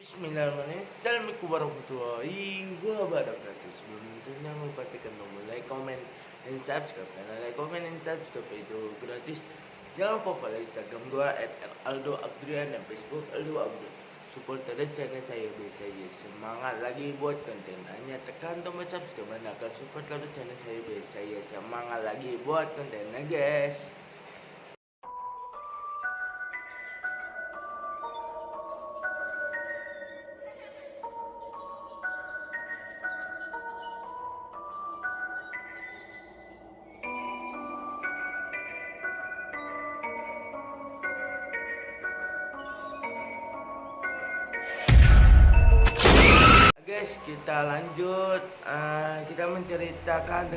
Bismillahirrahmanirrahim. Assalamualaikum warahmatullahi wabarakatuh. Sebelum itu jangan lupa tekan tombol like, comment, dan subscribe. Karena like, comment, dan subscribe itu gratis. Jangan lupa follow Instagram gua @aldoabdrian dan Facebook Aldo Abdul. Support terus channel saya biar saya semangat lagi buat konten. Hanya tekan tombol subscribe dan akan support terus channel saya biar saya semangat lagi buat konten. Nah guys. Guys, kita lanjut. Kita menceritakan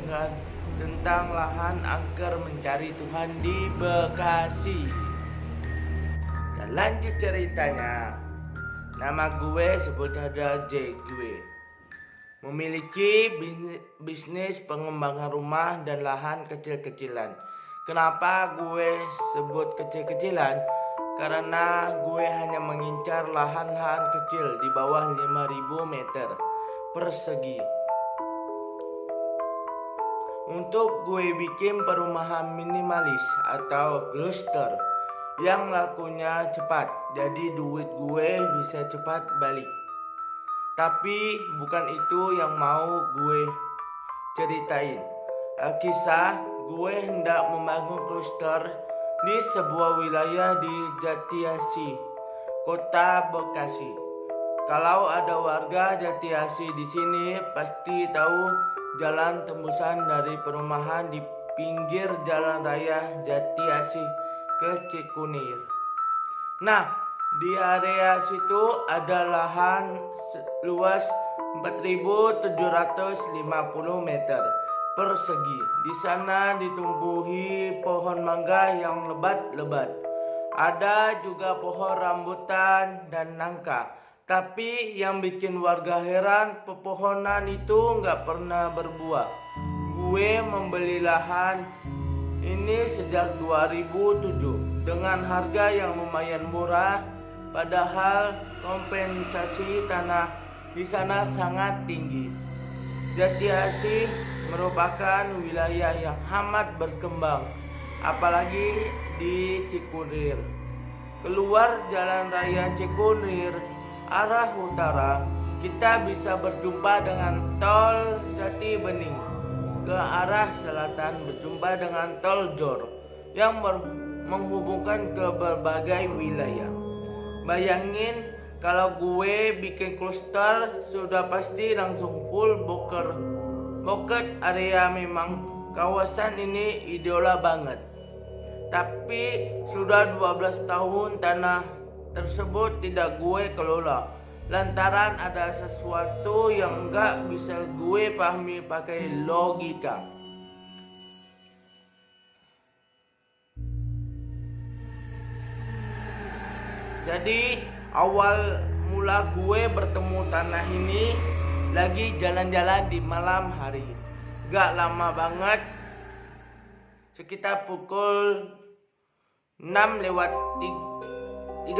tentang lahan angker mencari Tuhan di Bekasi. Dan lanjut ceritanya. Nama gue sebut saja J gue. Memiliki bisnis pengembangan rumah dan lahan kecil-kecilan. Kenapa gue sebut kecil-kecilan? Karena gue hanya mengincar lahan-lahan kecil di bawah 5.000 meter persegi. Untuk gue bikin perumahan minimalis atau cluster yang lakunya cepat, jadi duit gue bisa cepat balik. Tapi bukan itu yang mau gue ceritain. Kisah gue hendak membangun cluster di sebuah wilayah di Jatiasi, Kota Bekasi. Kalau ada warga Jatiasi di sini pasti tahu jalan tembusan dari perumahan di pinggir Jalan Raya Jatiasi ke Cikunir. Nah, di area situ ada lahan luas 4.750 meter persegi. Di sana ditumbuhi pohon mangga yang lebat-lebat. Ada juga pohon rambutan dan nangka. Tapi yang bikin warga heran, pepohonan itu nggak pernah berbuah. Gue membeli lahan ini sejak 2007 dengan harga yang lumayan murah. Padahal kompensasi tanah di sana sangat tinggi. Jatiasi merupakan wilayah yang amat berkembang, apalagi di Cikunir. Keluar Jalan Raya Cikunir arah utara, kita bisa berjumpa dengan tol Jati Bening. Ke arah selatan berjumpa dengan tol Jor yang menghubungkan ke berbagai wilayah. Bayangin kalau gue bikin cluster sudah pasti langsung full Boket area. Memang kawasan ini idola banget. Tapi sudah 12 tahun tanah tersebut tidak gue kelola. Lantaran ada sesuatu yang enggak bisa gue pahami pakai logika. Jadi awal mula gue bertemu tanah ini lagi jalan-jalan di malam hari. Gak lama banget, sekitar pukul 6:30.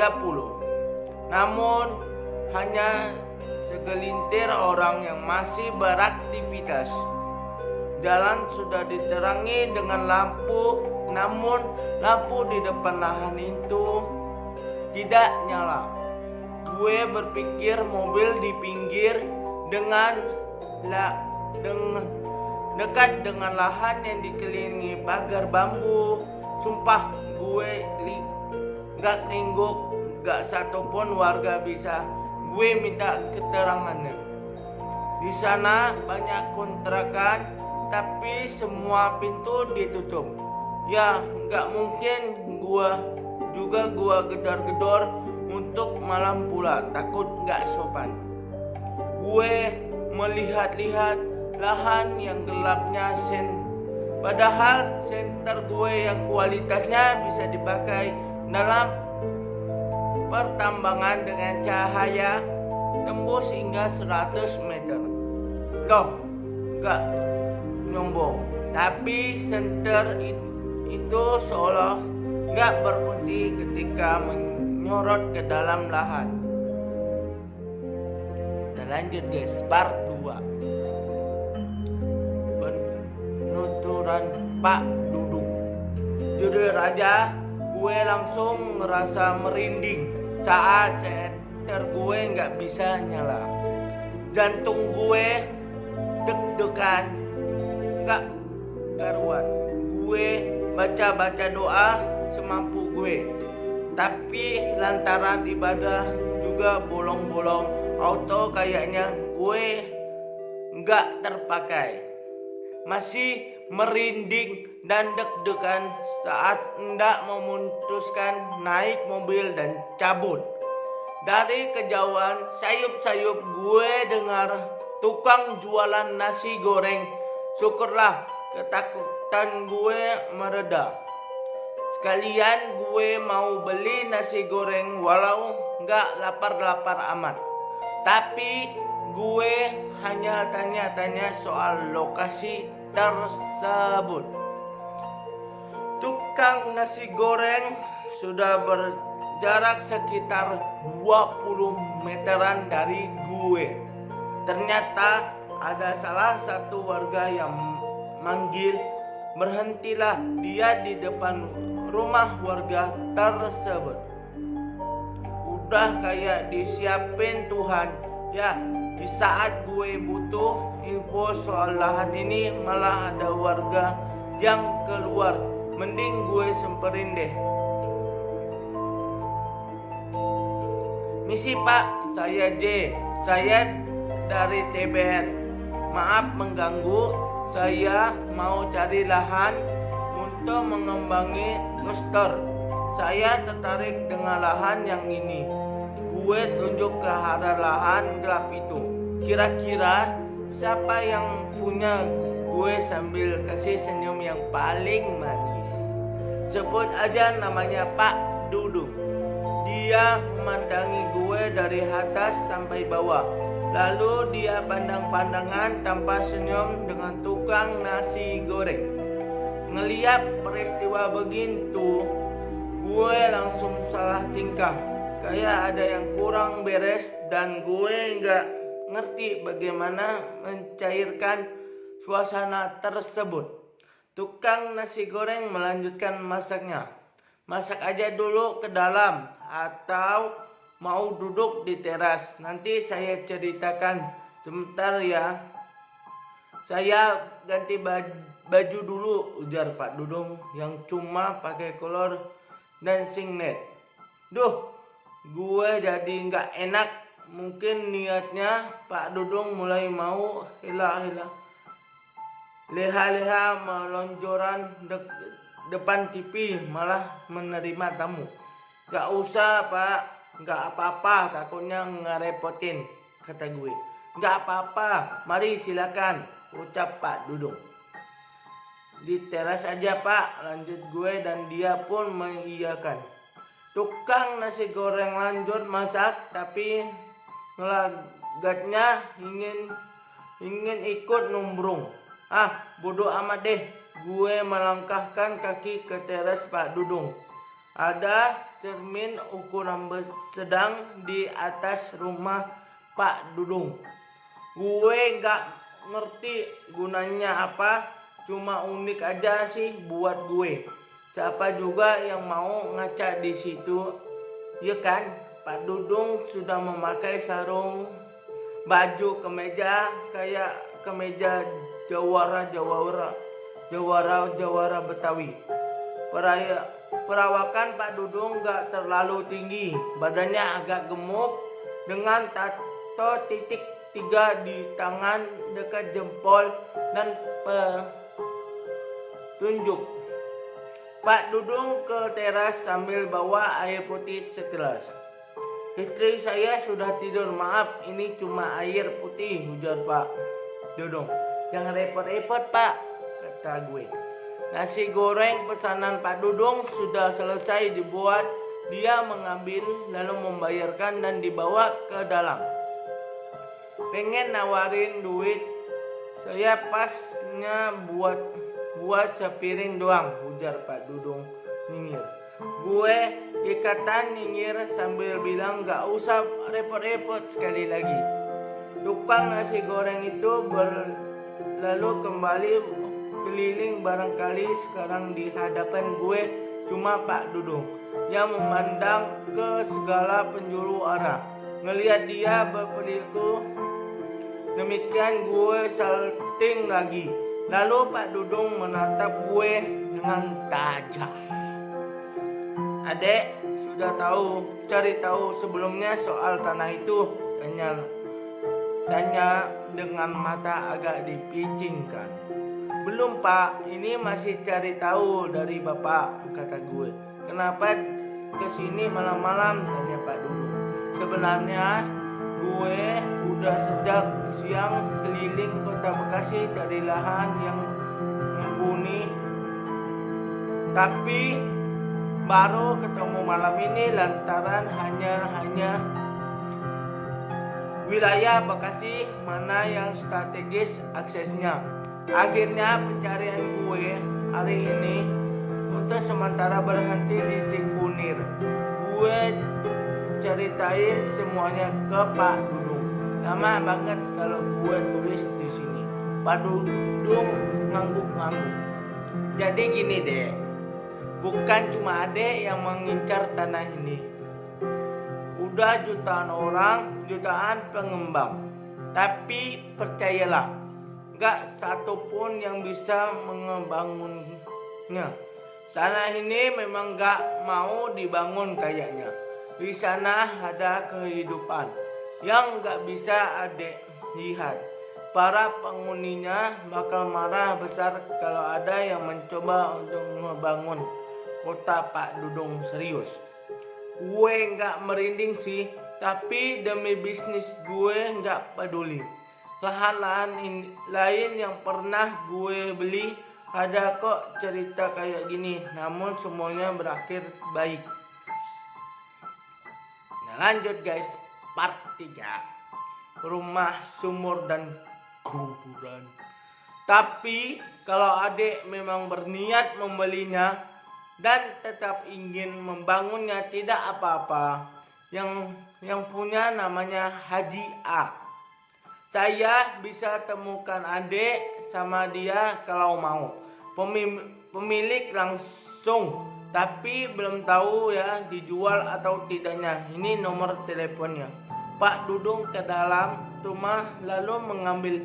Namun hanya segelintir orang yang masih beraktivitas. Jalan sudah diterangi dengan lampu, namun lampu di depan lahan itu tidak nyala. Gue berpikir mobil di pinggir dengan dekat dengan lahan yang dikelilingi pagar bambu. Sumpah gue gak nenggok, gak satupun warga bisa gue minta keterangannya. Di sana banyak kontrakan, tapi semua pintu ditutup. Ya gak mungkin gua gedor-gedor untuk malam pula, takut gak sopan. Gue melihat-lihat lahan yang gelapnya padahal senter gue yang kualitasnya bisa dipakai dalam pertambangan dengan cahaya tembus hingga 100 meter. Loh, gak nyombong, tapi senter itu seolah gak berfungsi ketika menyorot ke dalam lahan. lanjut guys, part 2. Penuturan Pak Dudung. Judul aja, gue langsung ngerasa merinding saat center gue nggak bisa nyala. Jantung gue deg-degan nggak karuan. Gue baca doa semampu gue, tapi lantaran ibadah juga bolong-bolong auto, kayaknya gue nggak terpakai. Masih merinding dan deg-degan saat hendak memutuskan naik mobil dan cabut. Dari kejauhan sayup-sayup gue dengar tukang jualan nasi goreng. Syukurlah ketakutan gue mereda. Sekalian gue mau beli nasi goreng walau nggak lapar-lapar amat. Tapi gue hanya tanya-tanya soal lokasi tersebut. Tukang nasi goreng sudah berjarak sekitar 20 meteran dari gue. Ternyata ada salah satu warga yang manggil. Berhentilah dia di depan rumah warga tersebut. Udah kayak disiapin Tuhan. Ya, di saat gue butuh info soal lahan ini malah ada warga yang keluar. Mending gue semperin deh. Misi Pak, saya J. Saya dari TBR. Maaf mengganggu. Saya mau cari lahan untuk mengembangi cluster. Saya tertarik dengan lahan yang ini. Gue tunjuk ke arah lahan gelap itu. Kira-kira siapa yang punya? Gue sambil kasih senyum yang paling manis. Sebut aja namanya Pak Dudung. Dia memandangi gue dari atas sampai bawah. Lalu dia pandang-pandangan tanpa senyum dengan tukang nasi goreng. Ngeliat peristiwa begitu, gue langsung salah tingkah. Kayak ada yang kurang beres dan gue nggak ngerti bagaimana mencairkan suasana tersebut. Tukang nasi goreng melanjutkan masaknya. Masak aja dulu ke dalam atau mau duduk di teras? Nanti saya ceritakan. Sebentar ya. Saya ganti baju dulu, ujar Pak Dudung yang cuma pakai kolor dan singlet. Duh, gue jadi nggak enak. Mungkin niatnya Pak Dudung mulai mau leha-leha melonjoran depan TV, malah menerima tamu. Gak usah Pak, gak apa-apa, takutnya ngerepotin, kata gue. Gak apa-apa, mari silakan, ucap Pak Dudung. Di teras aja Pak, lanjut gue dan dia pun mengiyakan. Tukang nasi goreng lanjut masak, tapi ngelagatnya ingin ikut numbrung. Ah, bodoh amat deh. Gue melangkahkan kaki ke teras Pak Dudung. Ada cermin ukuran sedang di atas rumah Pak Dudung. Gue gak ngerti gunanya apa, cuma unik aja sih buat gue. Siapa juga yang mau ngaca di situ, ya kan? Pak Dudung sudah memakai sarung, baju kemeja kayak kemeja jawara Betawi. Perawakan Pak Dudung gak terlalu tinggi, badannya agak gemuk dengan tato titik 3 di tangan dekat jempol dan petunjuk. Pak Dudung ke teras sambil bawa air putih segelas. Istri saya sudah tidur, maaf ini cuma air putih, ujar Pak Dudung. Jangan repot-repot Pak, kata gue. Nasi goreng pesanan Pak Dudung sudah selesai dibuat. Dia mengambil lalu membayarkan dan dibawa ke dalam. Pengen nawarin duit, saya pasnya buat sepiring doang, ujar Pak Dudung nyingir. Gue ikatan nyingir sambil bilang gak usah repot-repot sekali lagi. Tukang nasi goreng itu lalu kembali keliling, barangkali sekarang di hadapan gue cuma Pak Dudung yang memandang ke segala penjuru arah. Ngelihat dia berperilaku demikian, gue salting lagi. Lalu Pak Dudung menatap gue dengan tajam. Adek, sudah cari tahu sebelumnya soal tanah itu? Tanya dengan mata agak dipicingkan. Belum Pak, ini masih cari tahu dari Bapak, kata gue. Kenapa kesini malam-malam, tanya Pak Dudung. Sebenarnya gue udah sejak siang keliling kota Bekasi cari lahan yang mumpuni, tapi baru ketemu malam ini lantaran hanya wilayah Bekasi mana yang strategis aksesnya. Akhirnya pencarian gue hari ini untuk sementara berhenti di Cikunir. Gue ceritain semuanya ke Pak Dudung. Lama banget kalau gue tulis di sini. Pak Dudung ngangguk-ngangguk. Jadi gini deh, bukan cuma adek yang mengincar tanah ini. Udah jutaan pengembang. Tapi percayalah, gak satupun yang bisa mengebangunnya. Tanah ini memang gak mau dibangun kayaknya. Di sana ada kehidupan yang gak bisa adek lihat. Para penghuninya bakal marah besar kalau ada yang mencoba untuk membangun kota Pak Dudung. Serius. Gue gak merinding sih, tapi demi bisnis gue gak peduli. Lahan-lahan lain yang pernah gue beli ada kok cerita kayak gini, namun semuanya berakhir baik. Nah, lanjut guys, part 3. Rumah, sumur, dan kuburan. Tapi kalau adek memang berniat membelinya dan tetap ingin membangunnya, tidak apa-apa. Yang punya namanya Haji A. Saya bisa temukan adek sama dia kalau mau. Pemilik langsung, tapi belum tahu ya dijual atau tidaknya. Ini nomor teleponnya. Pak Dudung ke dalam rumah lalu mengambil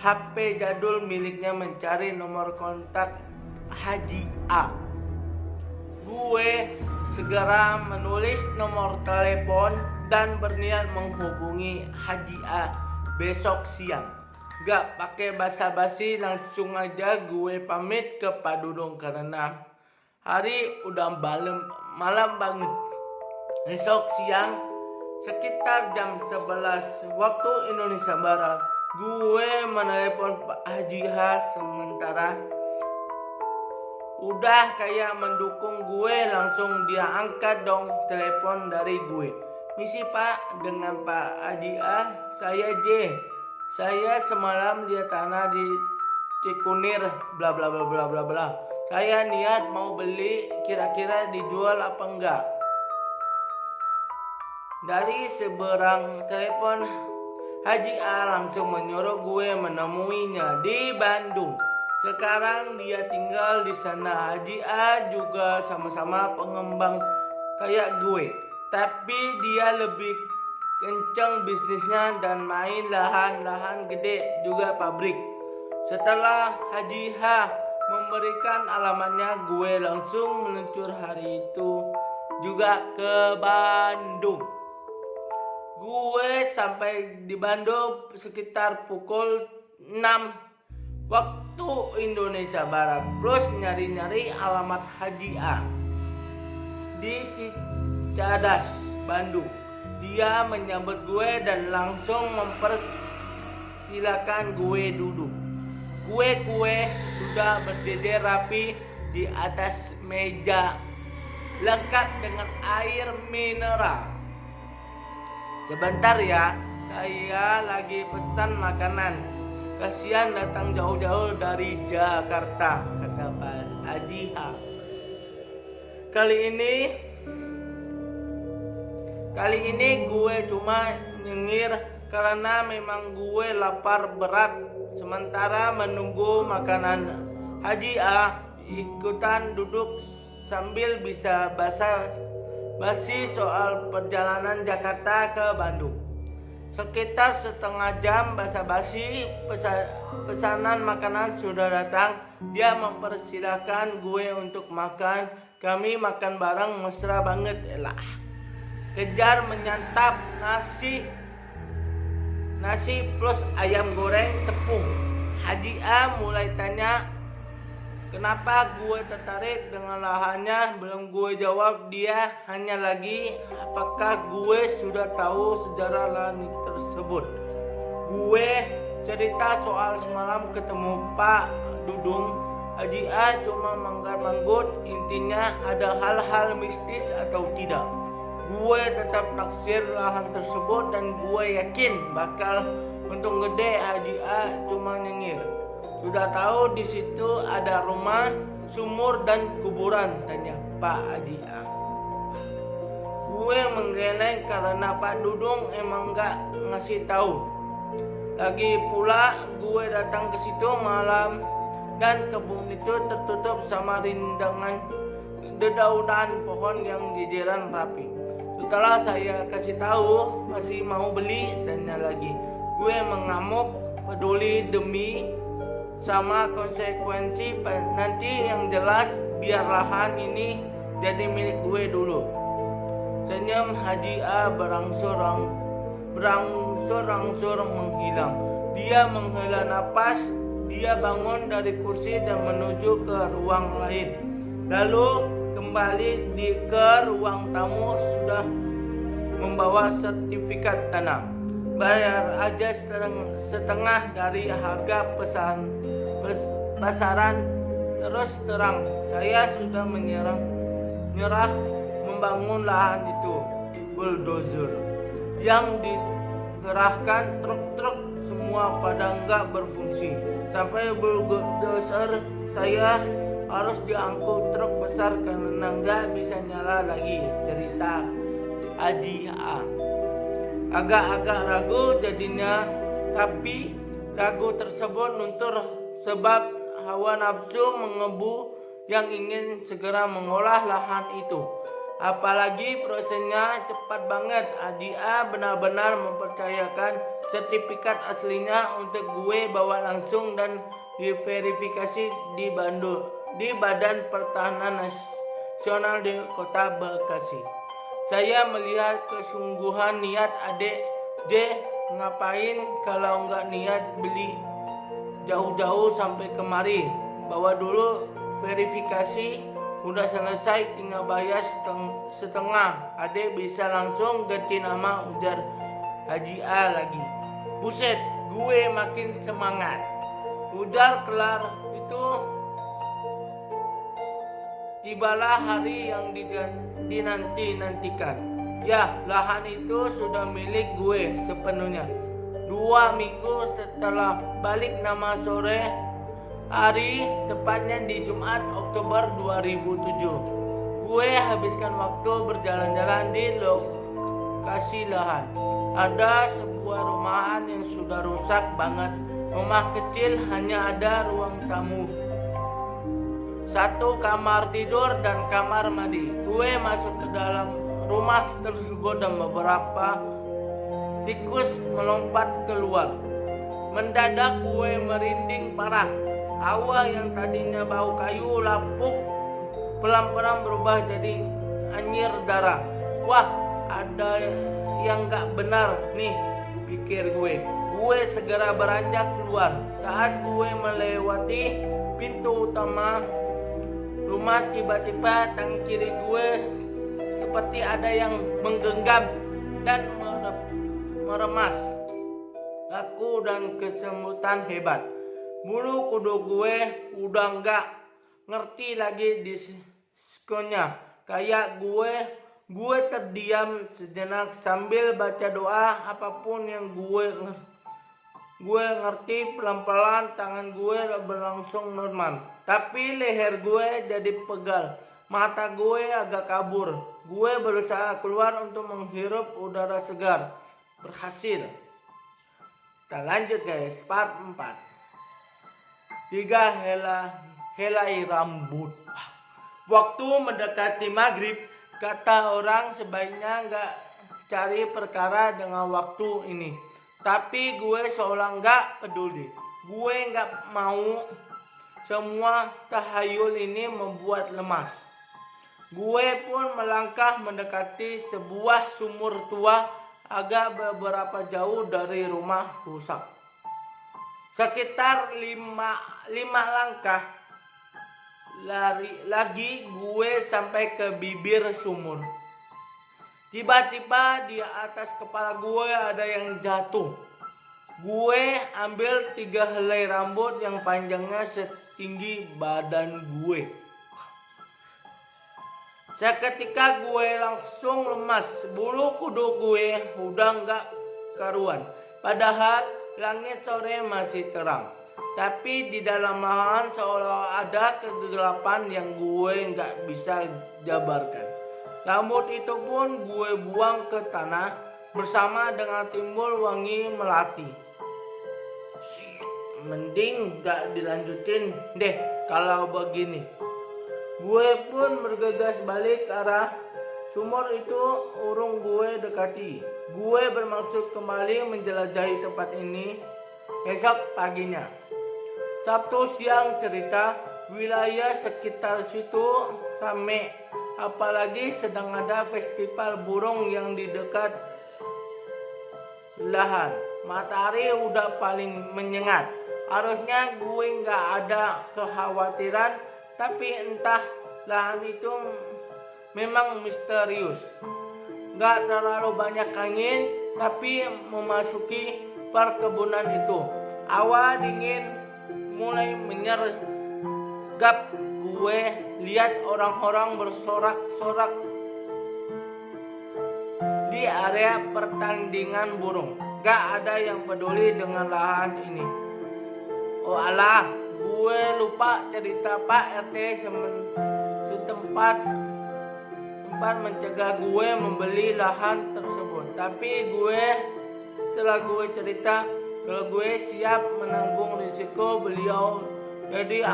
HP jadul miliknya mencari nomor kontak Haji A. Gue segera menulis nomor telepon dan berniat menghubungi Haji A besok siang. Gak pakai basa-basi, langsung aja gue pamit ke Pak Dudung karena hari udah malam banget. Besok siang sekitar jam 11 waktu Indonesia Barat, gue menelepon Pak Haji H. Sementara udah kayak mendukung gue, langsung dia angkat dong telepon dari gue. Misi Pak, dengan Pak Haji A, saya J. Saya semalam lihat tanah di Cikunir, bla bla bla bla bla bla. Saya niat mau beli, kira-kira dijual apa enggak? Dari seberang telepon, Haji A langsung menyuruh gue menemuinya di Bandung. Sekarang dia tinggal di sana. Haji A juga sama-sama pengembang kayak gue, tapi dia lebih kenceng bisnisnya dan main lahan gede juga pabrik. Setelah Haji H memberikan alamatnya, gue langsung meluncur hari itu juga ke Bandung. Gue sampai di Bandung sekitar pukul 6 waktu Indonesia Barat, plus nyari-nyari alamat Haji A di Cicadas, Bandung. Dia menyambut gue dan langsung mempersilakan gue duduk. Kue sudah berdiri rapi di atas meja lengkap dengan air mineral. Sebentar ya, saya lagi pesan makanan. Kasihan datang jauh-jauh dari Jakarta, kata Pak Haji H. Kali ini gue cuma nyengir karena memang gue lapar berat. Sementara menunggu makanan, Haji A ikutan duduk sambil bisa basa-basi soal perjalanan Jakarta ke Bandung. Sekitar setengah jam basa-basi, pesanan makanan sudah datang. Dia mempersilahkan gue untuk makan. Kami makan bareng, mesra banget elah. Kejar menyantap nasi plus ayam goreng tepung. Haji A mulai tanya kenapa gue tertarik dengan lahannya. Belum gue jawab, dia hanya lagi apakah gue sudah tahu sejarah lahan tersebut. Gue cerita soal semalam ketemu Pak Dudung. Haji A cuma manggut-manggut, intinya ada hal-hal mistis atau tidak. Gue tetap naksir lahan tersebut dan gue yakin bakal untung gede. Haji A cuma nyengir. Sudah tahu di situ ada rumah, sumur dan kuburan, tanya Pak Haji A. Gue menggeleng karena Pak Dudung emang gak ngasih tahu. Lagi pula gue datang ke situ malam dan kebun itu tertutup sama rindangan dedaunan pohon yang jejeran rapi. Setelah saya kasih tahu masih mau beli, tanya lagi. Gue mengamuk, peduli demi sama konsekuensi nanti yang jelas biar lahan ini jadi milik gue dulu. Senyum Haji A berangsur-angsur menghilang. Dia menghela napas. Dia bangun dari kursi dan menuju ke ruang lain. Lalu kembali ke ruang tamu sudah membawa sertifikat tanah. Bayar aja setengah dari harga pasaran. Terus terang, saya sudah menyerah membangun lahan itu. Bulldozer yang dikerahkan truk-truk semua pada nggak berfungsi. Sampai bulldozer saya harus diangkut truk besar karena nggak bisa nyala lagi, cerita Haji A. Agak-agak ragu jadinya, tapi ragu tersebut luntur sebab hawa nafsu mengebu yang ingin segera mengolah lahan itu. Apalagi prosesnya cepat banget. Haji A benar-benar mempercayakan sertifikat aslinya untuk gue bawa langsung dan diverifikasi di Badan Pertanahan Nasional di Kota Bekasi. Saya melihat kesungguhan niat adik D. Ngapain kalau nggak niat beli jauh-jauh sampai kemari. Bawa dulu verifikasi. Udah selesai, tinggal bayar setengah. Adek bisa langsung ganti nama, ujar Haji A lagi. Buset, gue makin semangat. Udah kelar itu, tibalah hari yang dinanti-nantikan. Ya, lahan itu sudah milik gue sepenuhnya. 2 minggu setelah balik nama sore hari, tepatnya di Jumat Oktober 2007, gue habiskan waktu berjalan-jalan di lokasi lahan. Ada sebuah rumahan yang sudah rusak banget. Rumah kecil, hanya ada ruang tamu, 1 kamar tidur dan kamar mandi. Gue masuk ke dalam rumah tersebut dan beberapa tikus melompat keluar. Mendadak gue merinding parah. Hawa yang tadinya bau kayu lapuk pelan-pelan berubah jadi anyir darah. Wah, ada yang gak benar nih, pikir gue. Gue segera beranjak keluar. Saat gue melewati pintu utama rumah, tiba-tiba tangan kiri gue seperti ada yang menggenggam dan meremas aku dan kesemutan hebat. Bulu kuduk gue udah nggak ngerti lagi diskonya. Kayak gue terdiam sejenak sambil baca doa. Apapun yang gue ngerti, pelan-pelan tangan gue berlangsung normal. Tapi leher gue jadi pegal. Mata gue agak kabur. Gue berusaha keluar untuk menghirup udara segar. Berhasil. Kita lanjut guys, part 4. 3 helai rambut. Waktu mendekati maghrib, kata orang sebaiknya nggak cari perkara dengan waktu ini. Tapi gue seolah nggak peduli. Gue nggak mau semua tahayul ini membuat lemas. Gue pun melangkah mendekati sebuah sumur tua agak beberapa jauh dari rumah rusak. Sekitar 5 langkah lagi gue sampai ke bibir sumur. Tiba-tiba di atas kepala gue ada yang jatuh. Gue ambil 3 helai rambut yang panjangnya setinggi badan gue. Seketika gue langsung lemas. Bulu kuduk gue udah nggak karuan. Padahal langit sore masih terang. Tapi di dalam lahan seolah ada kegelapan yang gue nggak bisa jabarkan. Rambut itu pun gue buang ke tanah bersama dengan timbul wangi melati. Mending nggak dilanjutin deh kalau begini. Gue pun bergegas balik ke arah sumur itu urung gue dekati. Gue bermaksud kembali menjelajahi tempat ini esok paginya. Sabtu siang cerita, wilayah sekitar situ rame. Apalagi sedang ada festival burung yang di dekat lahan. Matahari udah paling menyengat. Harusnya gue nggak ada kekhawatiran, tapi entah lahan itu memang misterius. Nggak terlalu banyak angin, tapi memasuki perkebunan itu. Hawa dingin mulai menyergap. Gue lihat orang-orang bersorak-sorak di area pertandingan burung. Gak ada yang peduli dengan lahan ini. Oh alah, gue lupa cerita Pak RT setempat mencegah gue membeli lahan tersebut. Tapi setelah gue cerita, kalau gue siap menanggung risiko, beliau jadi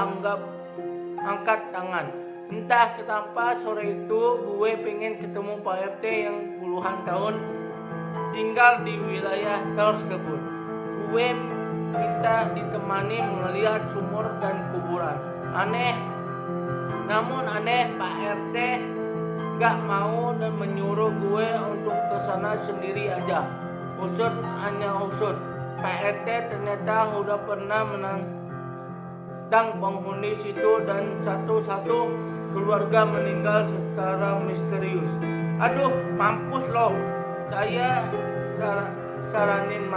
angkat tangan. Entah kenapa sore itu gue pengen ketemu Pak RT yang puluhan tahun tinggal di wilayah tersebut. Gue minta ditemani melihat sumur dan kuburan. Namun aneh Pak RT gak mau dan menyuruh gue untuk kesana sendiri aja. Hanya usut. Pak RT ternyata udah pernah menantang penghuni situ dan satu-satu keluarga meninggal secara misterius. Aduh, mampus loh. Saya saranin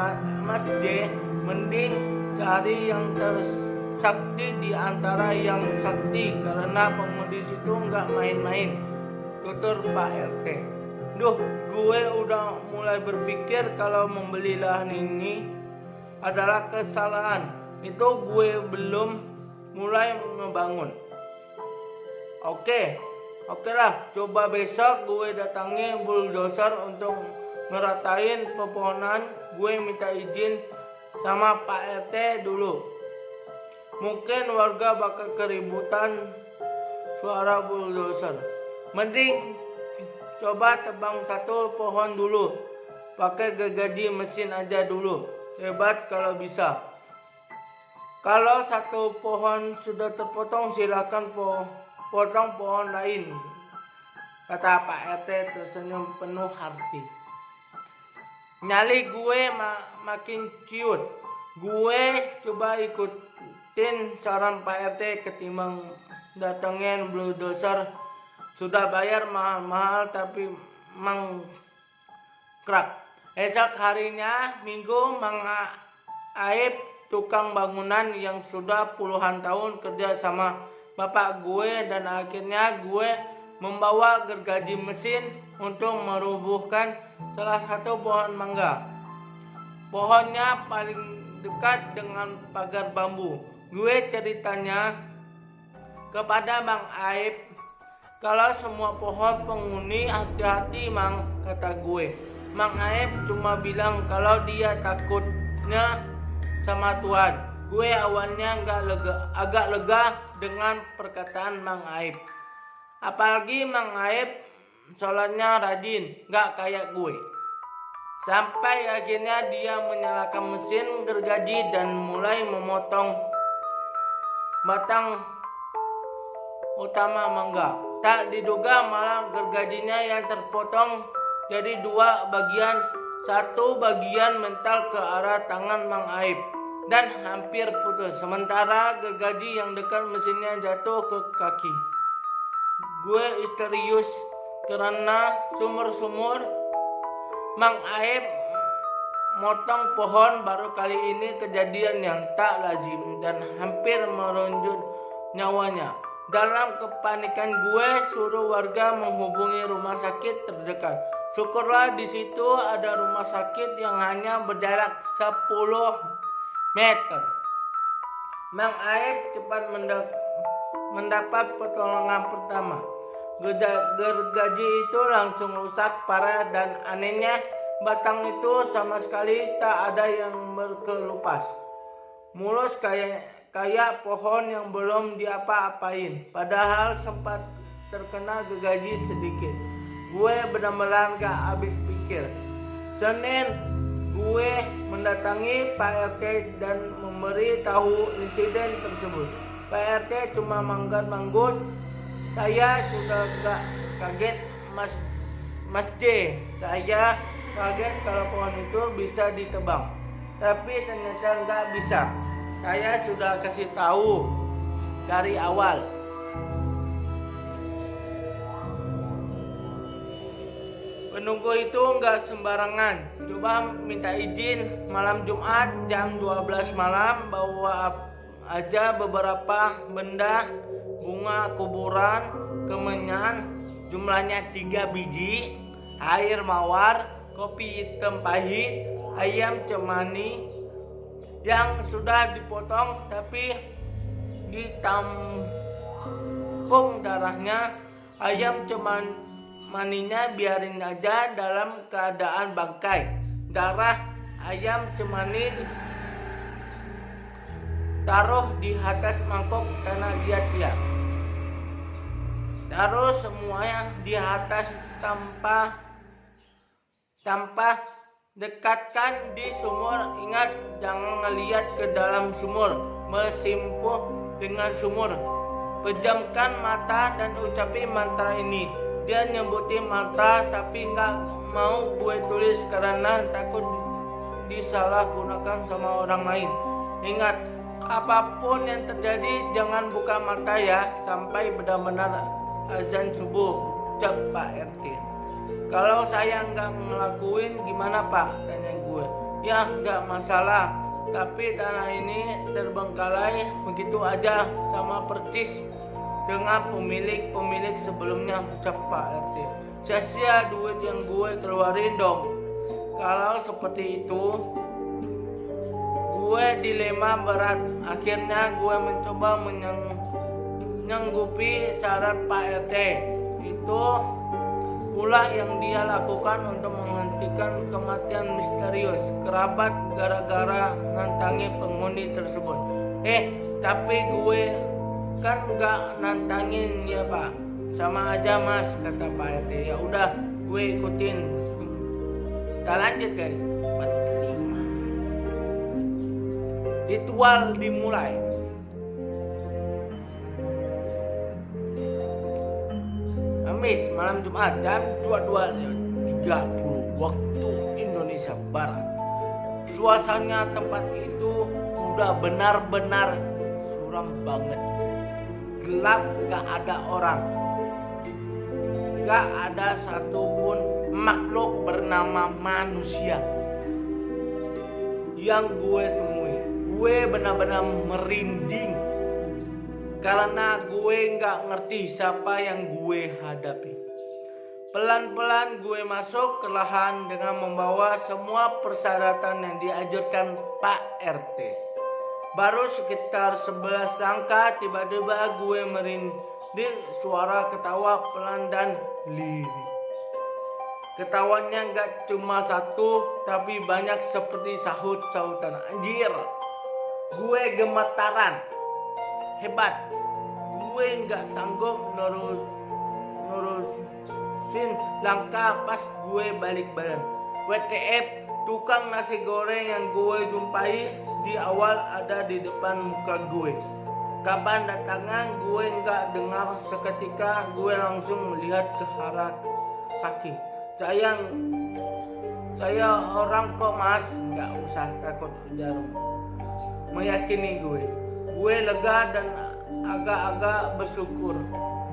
Mas J, mending cari yang tersakti di antara yang sakti, karena penghuni situ nggak main-main. Tutur Pak RT. Duh, gue udah mulai berpikir kalau membeli lahan ini adalah kesalahan. Itu gue belum mulai ngebangun. Oke lah, coba besok gue datangi bulldozer untuk ngeratain pepohonan. Gue minta izin sama Pak RT dulu. Mungkin warga bakal keributan suara bulldozer. Mending coba tebang satu pohon dulu. Pakai gergaji mesin aja dulu. Hebat kalau bisa. Kalau satu pohon sudah terpotong, silakan potong pohon lain, kata Pak RT tersenyum penuh hati. Nyali gue makin ciut. Gue coba ikutin saran Pak RT ketimbang datengin bulldozer. Sudah bayar mahal-mahal tapi mangkrak. Esok harinya Minggu, Mang Aib, tukang bangunan yang sudah puluhan tahun kerja sama bapak gue, dan akhirnya gue membawa gergaji mesin untuk merubuhkan salah satu pohon mangga. Pohonnya paling dekat dengan pagar bambu. Gue ceritanya kepada Mang Aib, kalau semua pohon penghuni hati-hati Mang, kata gue. Mang Aib cuma bilang kalau dia takut tugasnya sama Tuhan. Gue awalnya agak lega dengan perkataan Mang Aib. Apalagi Mang Aib sholatnya rajin, gak kayak gue. Sampai akhirnya dia menyalakan mesin gergaji dan mulai memotong batang utama mangga. Tak diduga malah gergajinya yang terpotong jadi dua bagian. Satu bagian mental ke arah tangan Mang Aib dan hampir putus. Sementara gergaji yang dekat mesinnya jatuh ke kaki. Gue misterius karena sumur-sumur Mang Aib motong pohon baru kali ini kejadian yang tak lazim dan hampir merungut nyawanya. Dalam kepanikan gue suruh warga menghubungi rumah sakit terdekat. Syukurlah di situ ada rumah sakit yang hanya berjarak 10 meter. Mang Aib cepat mendapat pertolongan pertama. Gergaji itu langsung rusak parah dan anehnya batang itu sama sekali tak ada yang berkelupas. Mulus kayak pohon yang belum diapa-apain. Padahal sempat terkena gergaji sedikit. Gue benar-benar gak habis pikir. Senin gue mendatangi Pak RT dan memberi tahu insiden tersebut. Pak RT cuma manggut-manggut. Saya sudah gak kaget Mas J. Saya kaget kalau pohon itu bisa ditebang. Tapi ternyata gak bisa. Saya sudah kasih tahu dari awal. Penunggu itu gak sembarangan. Coba minta izin malam Jumat jam 12 malam bawa aja beberapa benda. Bunga kuburan, kemenyan, jumlahnya 3 biji, air mawar, kopi hitam pahit, ayam cemani yang sudah dipotong tapi ditampung darahnya. Ayam cemaninya biarin aja dalam keadaan bangkai. Darah ayam cemani taruh di atas mangkok karena lihat-lihat. Taruh semuanya di atas tanpa dekatkan di sumur. Ingat jangan ngelihat ke dalam sumur, bersimpuh dengan sumur. Pejamkan mata dan ucapi mantra ini. Dia nyebutin mantra tapi nggak mau gue tulis karena takut disalahgunakan sama orang lain. Ingat, apapun yang terjadi jangan buka mata ya sampai benar-benar azan subuh, ucap Pak RT. Kalau saya nggak ngelakuin gimana Pak? Tanya gue. Ya nggak masalah, tapi tanah ini terbengkalai begitu aja sama persis dengan pemilik sebelumnya, ucap Pak RT. Sia-sia duit yang gue keluarin dong. Kalau seperti itu gue dilema berat. Akhirnya gue mencoba menyanggupi syarat Pak RT. Itu pula yang dia lakukan untuk menghentikan kematian misterius kerabat gara-gara nantangin penghuni tersebut. Tapi gue kan gak nantangin ya Pak. Sama aja Mas, kata Pak RT. Ya udah, gue ikutin. Kita lanjut guys. 45. Ritual dimulai. Kamis malam Jumat jam 22.30 waktu Indonesia Barat. Suasana tempat itu udah benar-benar suram banget. Gelap, gak ada orang. Gak ada satupun makhluk bernama manusia yang gue temui. Gue benar-benar merinding karena gue gak ngerti siapa yang gue hadapi. Pelan-pelan gue masuk ke lahan dengan membawa semua persyaratan yang diajarkan Pak RT. Baru sekitar 11 langkah tiba-tiba gue merinding, suara ketawa pelan dan lirih. Ketawanya nggak cuma satu, tapi banyak seperti sahut-sahutan. Anjir, gue gemetaran. Hebat. Gue nggak sanggup nerusin langkah pas gue balik badan. WTF, tukang nasi goreng yang gue jumpai di awal ada di depan muka gue. Kapan datangnya gue nggak dengar, seketika gue langsung melihat ke arah kaki. Saya orang kok mas, nggak usah takut, jarum meyakini gue. Gue lega dan agak-agak bersyukur.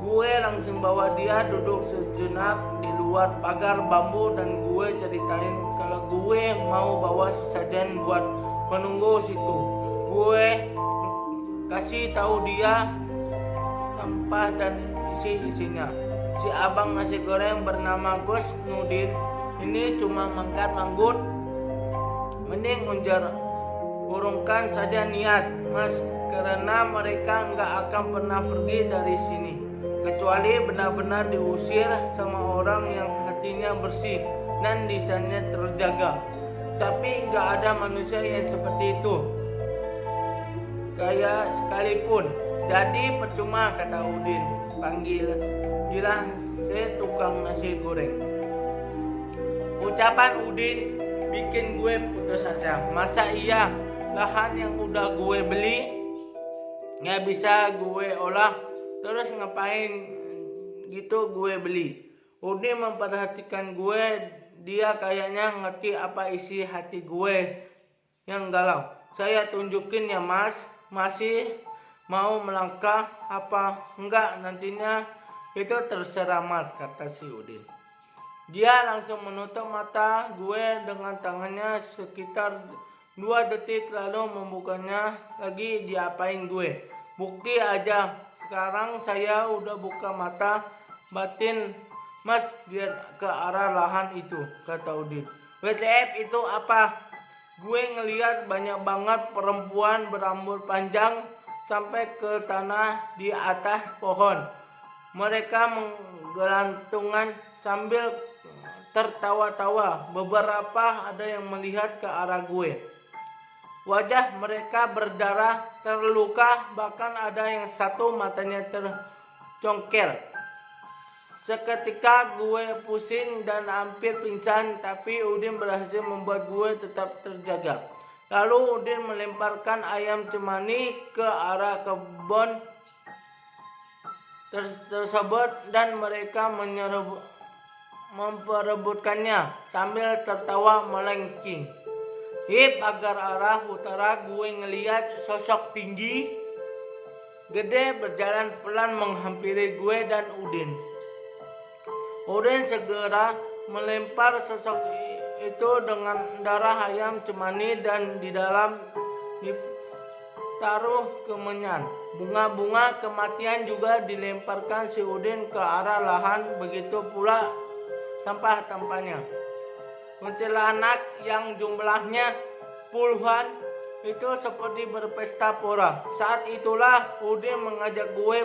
Gue langsung bawa dia duduk sejenak di luar pagar bambu dan gue ceritain kalau gue mau bawa sesajen buat menunggu situ. Gue kasih tahu dia sampah dan isinya. Si abang nasi goreng bernama Gus Nudin ini cuma makan manggut. Mending urungkan saja niat mas, karena mereka nggak akan pernah pergi dari sini kecuali benar-benar diusir sama orang yang hatinya bersih dan lisannya terjaga. Tapi nggak ada manusia yang seperti itu kayak sekalipun. Jadi percuma, kata Udin. Panggilah saya tukang nasi goreng. Ucapan Udin bikin gue putus asa. Masa iya lahan yang udah gue beli nggak bisa gue olah, terus ngapain gitu gue beli? Udin memperhatikan gue, dia kayaknya ngerti apa isi hati gue yang galau. Saya tunjukin ya mas, masih mau melangkah apa enggak nantinya itu terserah mas, kata si Udin. Dia langsung menutup mata gue dengan tangannya sekitar 2 detik lalu membukanya lagi. Diapain gue? Bukti aja, sekarang saya udah buka mata batin mas biar ke arah lahan itu, kata Udin. WTF itu apa? Gue ngeliat banyak banget perempuan berambut panjang sampai ke tanah di atas pohon. Mereka menggelantungan sambil tertawa-tawa. Beberapa ada yang melihat ke arah gue. Wajah mereka berdarah, terluka, bahkan ada yang satu matanya tercongkel. Seketika gue pusing dan hampir pingsan, tapi Udin berhasil membuat gue tetap terjaga. Lalu Udin melemparkan ayam cemani ke arah kebun tersebut dan mereka memperebutkannya sambil tertawa melengking. Di pagar arah utara gue ngeliat sosok tinggi gede berjalan pelan menghampiri gue dan Udin. Udin segera melempar sosok itu dengan darah ayam cemani dan di dalam ditaruh kemenyan. Bunga-bunga kematian juga dilemparkan si Udin ke arah lahan, begitu pula sampah-sampahnya. Kuntilanak yang jumlahnya puluhan itu seperti berpesta pora. Saat itulah Udin mengajak gue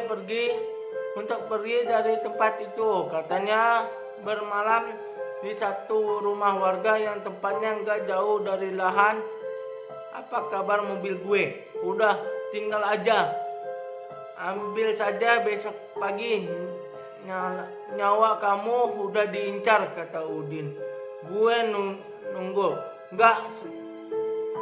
untuk pergi dari tempat itu. Katanya bermalam di satu rumah warga yang tempatnya nggak jauh dari lahan. Apa kabar mobil gue? Udah, tinggal aja. Ambil saja besok pagi. Nyawa kamu udah diincar, kata Udin. Gue nunggu. Nggak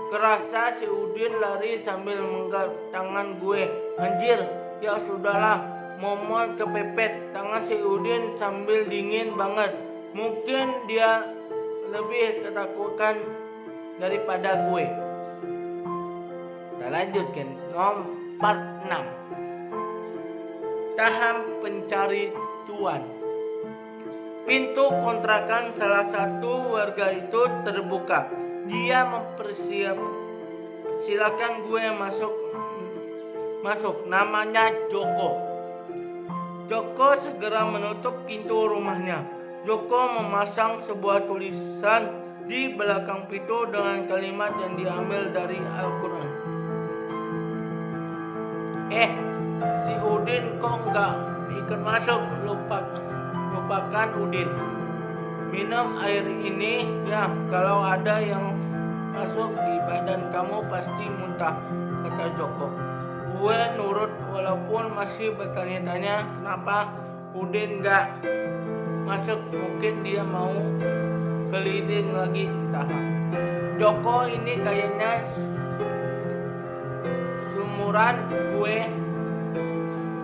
kerasa si Udin lari sambil menggenggam tangan gue. Anjir, ya sudahlah. Momol kepepet. Tangan si Udin sambil dingin banget. Mungkin dia lebih ketakutan daripada gue. Kita lanjutkan nomor 6. Tahap pencari tuan. Pintu kontrakan salah satu warga itu terbuka. Dia silakan gue masuk. Namanya Joko. Joko segera menutup pintu rumahnya. Joko memasang sebuah tulisan di belakang pintu dengan kalimat yang diambil dari Al-Quran. Si Udin kok nggak ikut masuk? Lupakan Udin. minum air ini ya, kalau ada yang masuk di badan kamu pasti muntah, kata Joko. Gue nurut walaupun masih bertanya-tanya kenapa Udin gak masuk, mungkin dia mau keliling lagi entah. Joko ini kayaknya sumuran gue,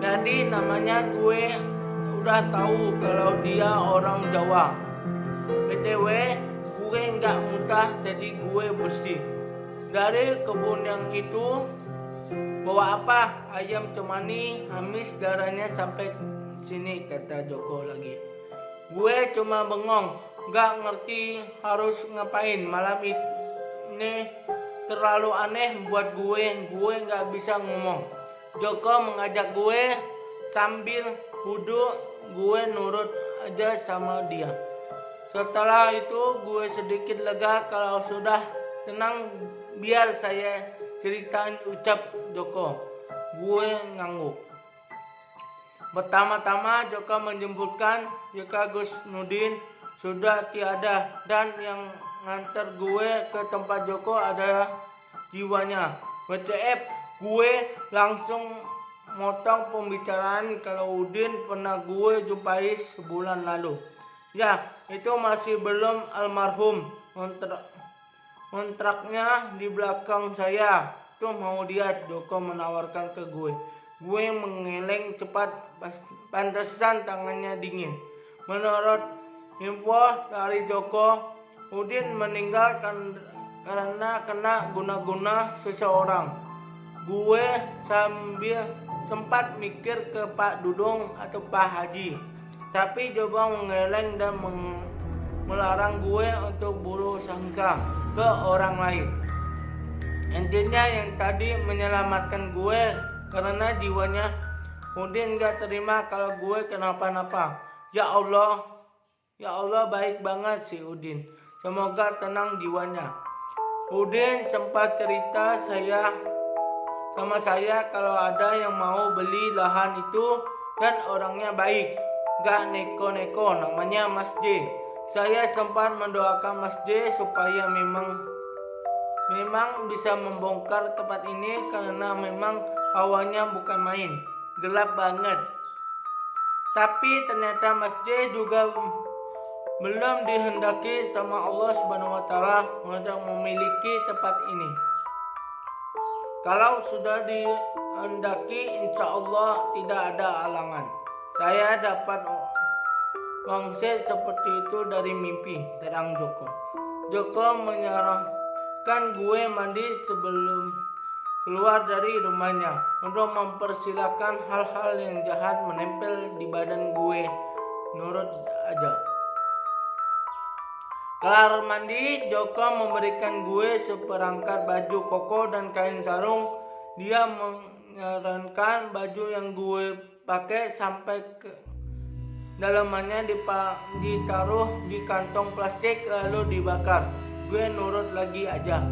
jadi namanya gue udah tahu kalau dia orang Jawa. BTW gue nggak muntah, jadi gue bersih. Dari kebun yang itu bawa apa? Ayam cemani, amis darahnya sampai sini, kata Joko lagi. Gue cuma bengong, nggak ngerti harus ngapain. Malam ini terlalu aneh buat gue nggak bisa ngomong. Joko mengajak gue sambil wudhu, gue nurut aja sama dia. Setelah itu gue sedikit lega. Kalau sudah tenang biar saya ceritain, ucap Joko. Gue ngangguk. Pertama-tama Joko menjemputkan jika Gus Nudin sudah tiada dan yang nganter gue ke tempat Joko ada jiwanya. WTF, gue langsung motong pembicaraan kalau Udin pernah gue jumpai sebulan lalu. Ya, itu masih belum almarhum. Kontraknya di belakang saya. Tuh mau lihat, Joko menawarkan ke gue. Gue mengeleng cepat, pantesan tangannya dingin. Menurut info dari Joko, Udin meninggal karena kena guna-guna seseorang. Gue sambil sempat mikir ke Pak Dudung atau Pak Haji, tapi Joko mengeleng dan melarang gue untuk buruk sangka ke orang lain. Intinya yang tadi menyelamatkan gue karena jiwanya. Udin gak terima kalau gue kenapa-napa. Ya Allah baik banget si Udin. Semoga tenang jiwanya. Udin sempat cerita sama saya kalau ada yang mau beli lahan itu dan orangnya baik, gak neko-neko, namanya Mas J. Saya sempat mendoakan Mas J supaya memang bisa membongkar tempat ini karena memang awalnya bukan main, gelap banget. Tapi ternyata Mas J juga belum dihendaki sama Allah Subhanahu wa Ta'ala untuk memiliki tempat ini. Kalau sudah dihendaki, insya Allah tidak ada halangan. Saya dapat wangsit seperti itu dari mimpi, terang Joko. Joko menyarankan gue mandi sebelum keluar dari rumahnya untuk mempersilahkan hal-hal yang jahat menempel di badan gue. Nurut aja. Kelar mandi, Joko memberikan gue seperangkat baju koko dan kain sarung. Dia menyarankan baju yang gue pakai sampai ke dalamannya ditaruh di kantong plastik lalu dibakar. Gue nurut lagi aja.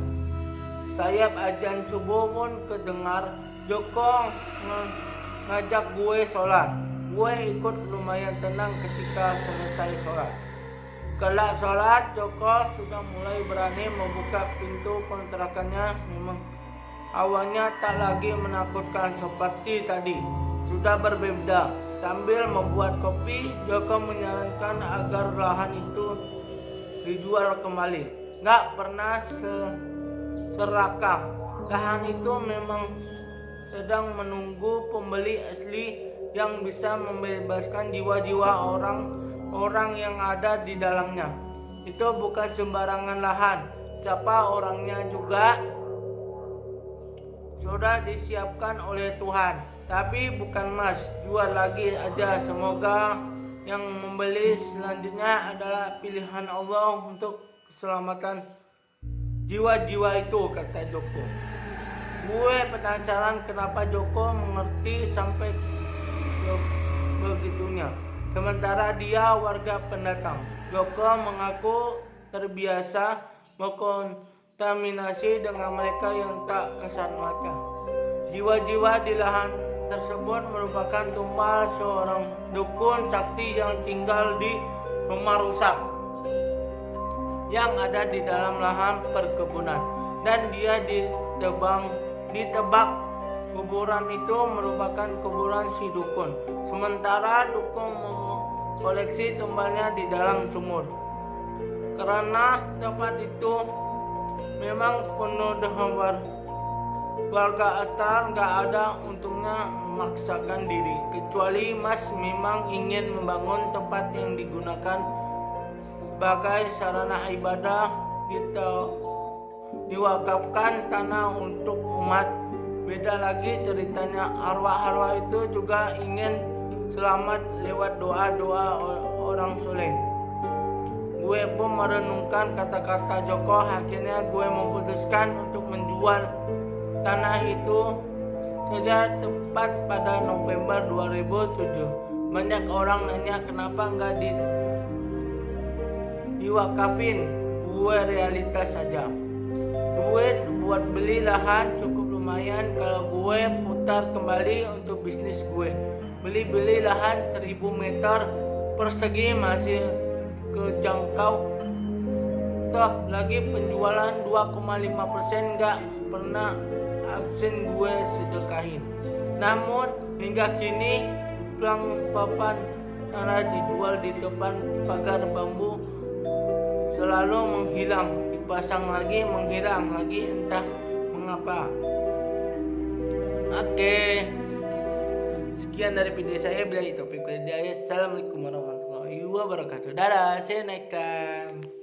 Sayap azan subuh pun kedengar. Joko ngajak gue sholat. Gue ikut lumayan tenang ketika selesai sholat. Kelak sholat, Joko sudah mulai berani membuka pintu kontrakannya. Memang awalnya tak lagi menakutkan seperti tadi. Sudah berbeda. Sambil membuat kopi, Joko menyarankan agar lahan itu dijual kembali. Gak pernah serakah. Lahan itu memang sedang menunggu pembeli asli yang bisa membebaskan jiwa-jiwa orang yang ada di dalamnya. Itu bukan sembarangan lahan. Siapa orangnya juga sudah disiapkan oleh Tuhan. Tapi bukan mas, jual lagi aja. Semoga yang membeli selanjutnya adalah pilihan Allah untuk keselamatan jiwa-jiwa itu, kata Joko. Gue penasaran kenapa Joko mengerti sampai begitunya. Sementara dia warga pendatang. Joko mengaku terbiasa berkontaminasi dengan mereka yang tak kasat mata. Jiwa-jiwa di lahan tersebut merupakan tumpal seorang dukun sakti yang tinggal di rumah rusak. yang ada di dalam lahan perkebunan dan dia ditebak kuburan itu merupakan kuburan si dukun. Sementara dukun mengkoleksi tumbalnya di dalam sumur. Karena tempat itu memang penuh dengan warga astral, gak ada untungnya memaksakan diri. Kecuali Mas memang ingin membangun tempat yang digunakan sebagai sarana ibadah, diwakafkan tanah untuk umat. Beda lagi ceritanya, arwah-arwah itu juga ingin selamat lewat doa-doa orang soleh. Gue pun merenungkan kata-kata Joko, akhirnya gue memutuskan untuk menjual tanah itu sejak tepat pada November 2007. Banyak orang nanya kenapa nggak diwakafin. Gue realitas saja. Duit buat beli lahan cukup lumayan kalau gue putar kembali untuk bisnis gue. Beli lahan 1000 meter persegi masih kejangkau. Toh lagi penjualan 2,5% nggak pernah absen gue sedekahin. Namun hingga kini papan tanah dijual di depan pagar bambu selalu menghilang, dipasang lagi menghilang lagi, entah mengapa. Oke, sekian dari video saya. Bila itu Assalamualaikum warahmatullahi wabarakatuh. Dadah, see you next time.